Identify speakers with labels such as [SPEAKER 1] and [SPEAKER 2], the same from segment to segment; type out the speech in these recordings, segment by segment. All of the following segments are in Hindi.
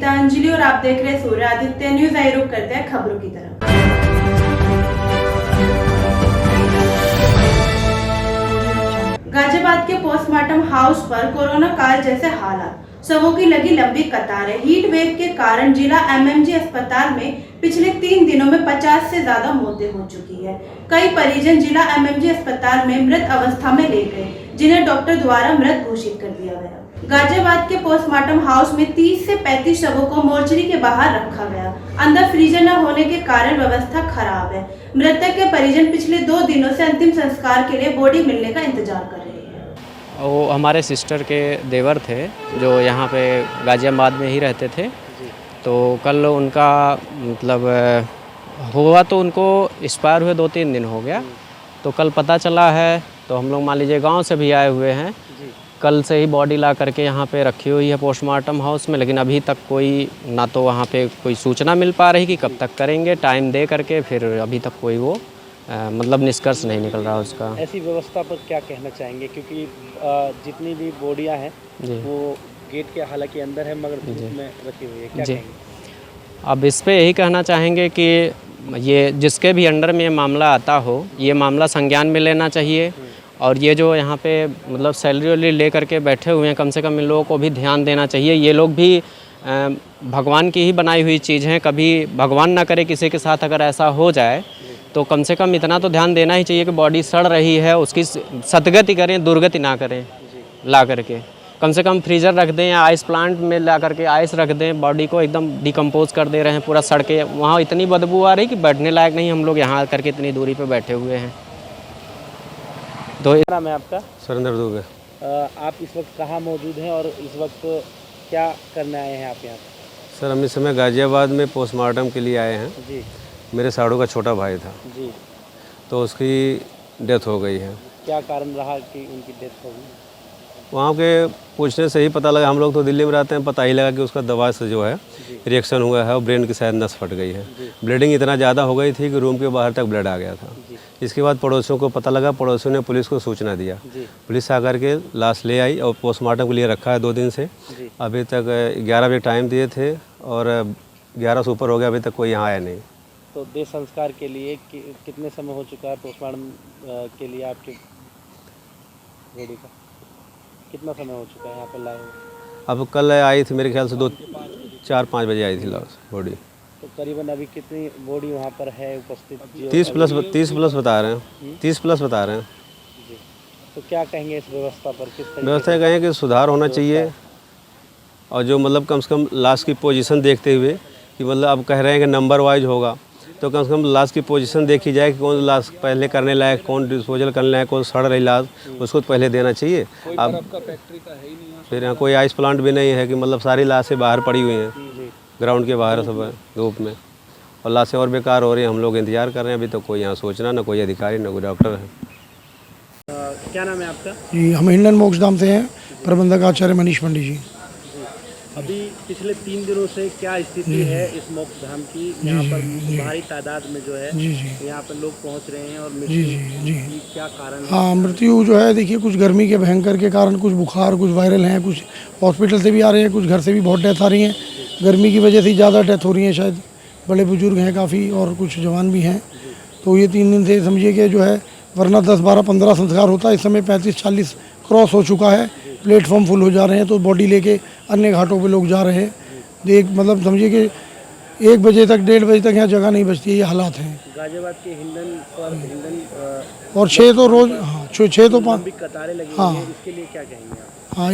[SPEAKER 1] गीतांजलि और आप देख रहे हैं सूर्य आदित्य न्यूज। आई रुक करते हैं खबरों की तरफ। गाजियाबाद के पोस्टमार्टम हाउस पर कोरोना काल जैसे हालात, शवों की लगी लंबी कतारें। हीट वेव के कारण जिला एमएमजी अस्पताल में पिछले 3 दिनों में 50 से ज्यादा मौतें हो चुकी है। कई परिजन जिला एमएमजी अस्पताल में मृत अवस्था में ले गए, जिन्हें डॉक्टर द्वारा मृत घोषित कर दिया गया। गाजियाबाद के पोस्टमार्टम हाउस में 30 से 35 शवों को मोर्चरी के बाहर रखा गया। अंदर फ्रीजर न होने के कारण व्यवस्था खराब है। मृतक के परिजन पिछले 2 दिनों से अंतिम संस्कार के लिए बॉडी मिलने का इंतजार कर रहे हैं।
[SPEAKER 2] वो हमारे सिस्टर के देवर थे जो यहाँ पे गाजियाबाद में ही रहते थे। तो कल उनका मतलब हुआ तो उनको एक्सपायर हुए 2-3 दिन हो गया। तो कल पता चला है, तो हम लोग मान लीजिए गांव से भी आए हुए हैं। कल से ही बॉडी ला करके यहाँ पे रखी हुई है पोस्टमार्टम हाउस में, लेकिन अभी तक कोई ना तो वहाँ पे कोई सूचना मिल पा रही कि कब तक करेंगे, टाइम दे करके फिर अभी तक कोई वो मतलब निष्कर्ष नहीं निकल रहा उसका।
[SPEAKER 3] ऐसी व्यवस्था पर क्या कहना चाहेंगे, क्योंकि जितनी भी बॉडियाँ हैं वो गेट के हालांकि अंदर है मगर धूप में रखी हुई है, क्या कहेंगे?
[SPEAKER 2] अब इस पे यही कहना चाहेंगे कि ये जिसके भी अंडर में ये मामला आता हो, ये मामला संज्ञान में लेना चाहिए। और ये जो यहाँ पे मतलब सैलरी वैलरी ले करके बैठे हुए हैं, कम से कम इन लोगों को भी ध्यान देना चाहिए। ये लोग भी भगवान की ही बनाई हुई चीज़ हैं। कभी भगवान ना करे किसी के साथ अगर ऐसा हो जाए, तो कम से कम इतना तो ध्यान देना ही चाहिए कि बॉडी सड़ रही है उसकी सदगति करें, दुर्गति ना करें। ला करके कम से कम फ्रीज़र रख दें या आइस प्लांट में ला करके आइस रख दें। बॉडी को एकदम डिकम्पोज कर दे रहे हैं, पूरा सड़ के वहाँ इतनी बदबू आ रही कि बैठने लायक नहीं। हम लोग यहाँ करके इतनी दूरी पे बैठे हुए हैं। तो
[SPEAKER 3] क्या नाम है आपका?
[SPEAKER 4] सुरेंद्र दुबे।
[SPEAKER 3] आप इस वक्त कहाँ मौजूद हैं और इस वक्त क्या करने आए हैं आप यहाँ?
[SPEAKER 4] सर, हम इस समय गाजियाबाद में पोस्टमार्टम के लिए आए हैं
[SPEAKER 3] जी।
[SPEAKER 4] मेरे साड़ू का छोटा भाई था
[SPEAKER 3] जी।
[SPEAKER 4] तो उसकी डेथ हो गई है।
[SPEAKER 3] क्या कारण रहा कि उनकी डेथ हो गई?
[SPEAKER 4] वहाँ के पूछने से ही पता लगा, हम लोग तो दिल्ली में रहते हैं, पता ही लगा कि उसका दवा से जो है रिएक्शन हुआ है और ब्रेन की शायद नस फट गई है। ब्लीडिंग इतना ज़्यादा हो गई थी कि रूम के बाहर तक ब्लड आ गया था। इसके बाद पड़ोसियों को पता लगा, पड़ोसियों ने पुलिस को सूचना दिया। पुलिस आकर के लाश ले आई और पोस्टमार्टम के लिए रखा है 2 दिन से। अभी तक 11 बजे टाइम दिए थे और 11 से ऊपर हो गया, अभी तक कोई यहाँ आया नहीं।
[SPEAKER 3] तो देह संस्कार के लिए कितने समय हो चुका है पोस्टमार्टम के लिए आपके बॉडी का? कितना समय हो चुका है यहाँ पर लाए हुए?
[SPEAKER 4] अब कल आई थी मेरे ख्याल से 4-5 बजे आई थी लाश बॉडी।
[SPEAKER 3] तो करीबन अभी कितनी बॉडी वहाँ पर है उपस्थित?
[SPEAKER 4] 30 प्लस बता रहे हैं। 30 प्लस बता रहे हैं।
[SPEAKER 3] जी। तो क्या कहेंगे इस व्यवस्था पर? किस तरीके
[SPEAKER 4] व्यवस्था कहें कि सुधार होना चाहिए और जो मतलब कम से कम लाश की पोजीशन देखते हुए कि मतलब अब कह रहे हैं कि नंबर वाइज होगा, तो कम से कम लाश की पोजीशन देखी जाए कि कौन लाश पहले करने लायक, कौन डिस्पोजल करने लायक, कौन सड़ रही लाश, उसको तो पहले देना चाहिए। अब फिर यहाँ कोई आइस प्लांट भी नहीं है कि मतलब सारी लाशें बाहर पड़ी हुई हैं, ग्राउंड के बाहर सब धूप में, और लाशें और बेकार हो रही हैं। हम लोग इंतजार कर रहे हैं, अभी तो कोई यहाँ सोचना, ना कोई अधिकारी, ना कोई डॉक्टर है।
[SPEAKER 3] क्या नाम है आपका?
[SPEAKER 5] जी, हम हिंडन मोक्षधाम से हैं, प्रबंधक आचार्य मनीष पंडित जी।
[SPEAKER 3] अभी पिछले 3 दिनों से क्या स्थिति है इस मोक्षधाम की? यहाँ पर भारी तादाद में जो है यहाँ पर लोग पहुँच रहे हैं और मृत्यु की क्या कारण है?
[SPEAKER 5] हाँ, मृत्यु जो है देखिए, कुछ गर्मी के भयंकर के कारण, कुछ बुखार, कुछ वायरल हैं, कुछ हॉस्पिटल से भी आ रहे हैं, कुछ घर से भी बहुत डेथ आ रही हैं। गर्मी की वजह से ज़्यादा डेथ हो रही है, शायद बड़े बुजुर्ग हैं काफ़ी और कुछ जवान भी हैं। तो ये 3 दिन से समझिए कि जो है, वरना 10, 12, 15 संस्कार होता है, इस समय 35-40 क्रॉस हो चुका है। प्लेटफॉर्म फुल हो जा रहे हैं, तो बॉडी लेके अन्य घाटों पे लोग जा रहे हैं। देख मतलब समझिए कि 1 बजे तक, 1:30 बजे तक यहाँ जगह नहीं बचती है। ये हालात हैं
[SPEAKER 3] गाजियाबाद के हिंडन
[SPEAKER 5] और 6 तो रोज़, हाँ 6 तो 5
[SPEAKER 3] कतारें लगी
[SPEAKER 5] हाँ।
[SPEAKER 3] हैं, इसके लिए क्या कहेंगे आप?
[SPEAKER 5] हाँ,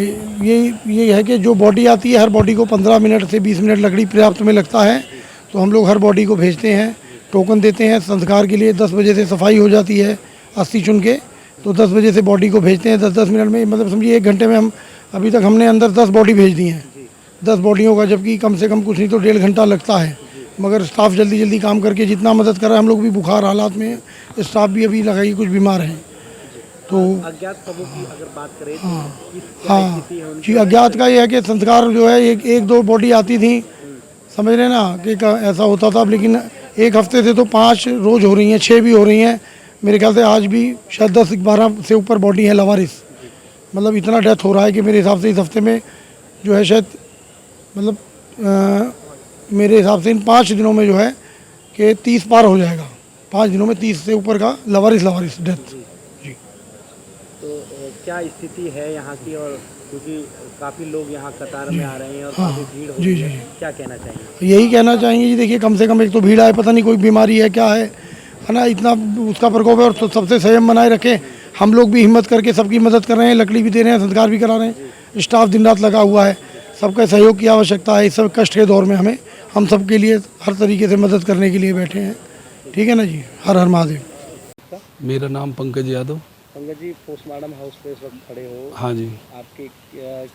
[SPEAKER 5] ये है कि जो बॉडी आती है, हर बॉडी को 15 मिनट से 20 मिनट लकड़ी पर्याप्त में लगता है। तो हम लोग हर बॉडी को भेजते हैं, टोकन देते हैं संस्कार के लिए। 10 बजे से सफाई हो जाती है अस्थि चुन के, तो 10 बजे से बॉडी को भेजते हैं। 10-10 मिनट में, मतलब समझिए 1 घंटे में हम अभी तक हमने अंदर 10 बॉडी भेज दी हैं। 10 बॉडियों का, जबकि कम से कम कुछ नहीं तो 1.5 घंटा लगता है। मगर स्टाफ जल्दी जल्दी काम करके जितना मदद कर रहा है। हम लोग भी बुखार हालात में, स्टाफ भी अभी लगाइए कुछ बीमार हैं। तो
[SPEAKER 3] अज्ञात शवों की अगर बात करें तो
[SPEAKER 5] हाँ जी, अज्ञात का ये है कि संस्कार जो है, 1-2 बॉडी आती थी, समझ रहे ना, कि ऐसा होता था। लेकिन 1 हफ्ते से तो 5 रोज़ हो रही हैं, 6 भी हो रही हैं। मेरे ख्याल से आज भी शायद 10-12 से ऊपर बॉडी है लवारिस। मतलब इतना डेथ हो रहा है कि मेरे हिसाब से इस हफ्ते में जो है शायद मतलब मेरे हिसाब से इन 5 दिनों में जो है कि 30 पार हो जाएगा। 5 दिनों में 30 से ऊपर का लवारिस डेथ। जी।
[SPEAKER 3] तो क्या स्थिति है यहाँ की, और क्योंकि काफ़ी लोग यहाँ कतार में आ रहे हैं और
[SPEAKER 5] हाँ,
[SPEAKER 3] काफ़ी भीड़ हो
[SPEAKER 5] जी,
[SPEAKER 3] रही
[SPEAKER 5] जी,
[SPEAKER 3] है,
[SPEAKER 5] जी।
[SPEAKER 3] क्या कहना चाहेंगे?
[SPEAKER 5] यही कहना चाहेंगे जी, देखिए कम से कम एक तो भीड़ आए, पता नहीं कोई बीमारी है क्या है ना, इतना उसका प्रकोप है, और सबसे संयम बनाए रखें। हम लोग भी हिम्मत करके सबकी मदद कर रहे हैं, लकड़ी भी दे रहे हैं, संस्कार भी करा रहे हैं, स्टाफ दिन रात लगा हुआ है। सबका सहयोग की आवश्यकता है इस सब कष्ट के दौर में। हम सबके लिए हर तरीके से मदद करने के लिए बैठे हैं। ठीक है ना जी। हर हर महादेव।
[SPEAKER 6] मेरा नाम पंकज यादव।
[SPEAKER 3] पंकज जी, पोस्टमार्टम हाउस पे इस वक्त खड़े हो,
[SPEAKER 6] हाँ जी।
[SPEAKER 3] आपके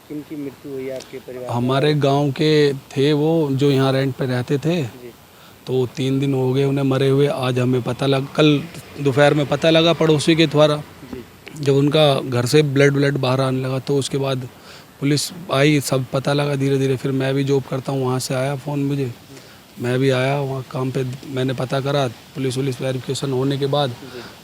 [SPEAKER 3] किन की मृत्यु हुई है आपके परिवार में?
[SPEAKER 6] हमारे गांव के थे वो, जो यहाँ रेंट पे रहते थे, तो 3 दिन हो गए उन्हें मरे हुए। आज हमें पता लगा, कल दोपहर में पता लगा पड़ोसी के द्वारा, जब उनका घर से ब्लड बाहर आने लगा, तो उसके बाद पुलिस आई, सब पता लगा धीरे धीरे। फिर मैं भी जॉब करता हूँ, वहाँ से आया फ़ोन मुझे, मैं भी आया वहाँ काम पे, मैंने पता करा, पुलिस वेरिफिकेशन होने के बाद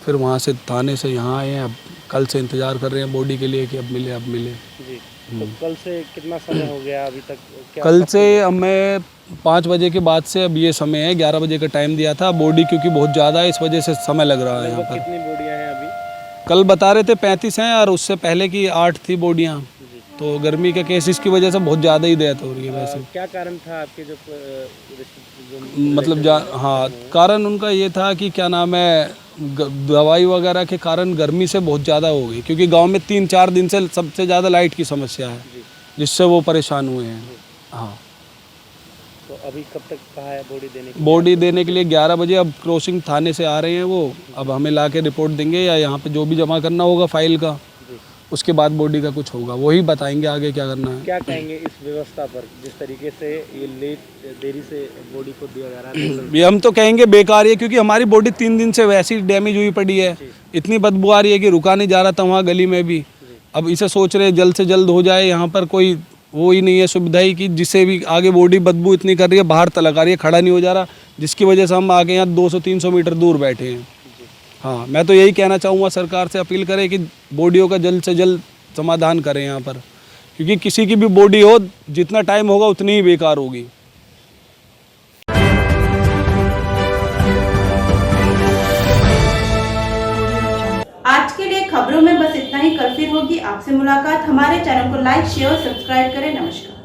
[SPEAKER 6] फिर वहाँ से थाने से यहाँ आए हैं। अब कल से इंतज़ार कर रहे हैं बॉडी के लिए कि अब मिले
[SPEAKER 3] जी। तो कल से कितना समय हो गया अभी तक?
[SPEAKER 6] कल से हमें 5 बजे के बाद से अब ये समय है, 11 बजे का टाइम दिया था। बॉडी क्योंकि बहुत ज़्यादा है, इस वजह से समय लग रहा है यहाँ पर।
[SPEAKER 3] कितनी बॉडियाँ हैं अभी?
[SPEAKER 6] कल बता रहे थे 35 हैं, और उससे पहले की 8 थी बॉडियाँ। तो गर्मी के केसेस की वजह से बहुत ज़्यादा ही डेथ हो रही है वैसे।
[SPEAKER 3] क्या कारण था आपके जो
[SPEAKER 6] मतलब हाँ, कारण उनका ये था कि क्या नाम है, दवाई वगैरह के कारण गर्मी से बहुत ज़्यादा हो गई, क्योंकि गांव में 3-4 दिन से सबसे ज़्यादा लाइट की समस्या है, जिससे वो परेशान हुए हैं। हाँ।
[SPEAKER 3] तो अभी कब तक कहा है
[SPEAKER 6] बॉडी देने के लिए 11 बजे। अब क्रॉसिंग थाने से आ रहे हैं वो, अब हमें ला के रिपोर्ट देंगे, या यहाँ पे जो भी जमा करना होगा फाइल का, उसके बाद बॉडी का कुछ होगा, वही बताएंगे आगे क्या करना है।
[SPEAKER 3] क्या कहेंगे इस व्यवस्था पर, जिस तरीके से ये देरी से बॉडी को दिया जा रहा है?
[SPEAKER 6] ये हम तो कहेंगे बेकार है, क्योंकि हमारी बॉडी 3 दिन से वैसी डैमेज हुई पड़ी है, इतनी बदबू आ रही है कि रुका नहीं जा रहा था वहाँ गली में भी। अब इसे सोच रहे जल्द से जल्द हो जाए, यहाँ पर कोई वो ही नहीं है सुविधा ही, कि जिससे भी आगे बॉडी बदबू इतनी कर रही है, बाहर तलक आ रही है, खड़ा नहीं हो जा रहा, जिसकी वजह से हम आगे यहाँ 200-300 मीटर दूर बैठे हैं। हाँ, मैं तो यही कहना चाहूँगा, सरकार से अपील करें कि बॉडियों का जल्द से जल्द समाधान करें यहाँ पर, क्योंकि किसी की भी बॉडी हो, जितना टाइम होगा उतनी ही बेकार होगी।
[SPEAKER 1] आज के लिए खबरों में बस इतना ही। कल फिर होगी आपसे मुलाकात। हमारे चैनल को लाइक, शेयर और सब्सक्राइब करें। नमस्कार।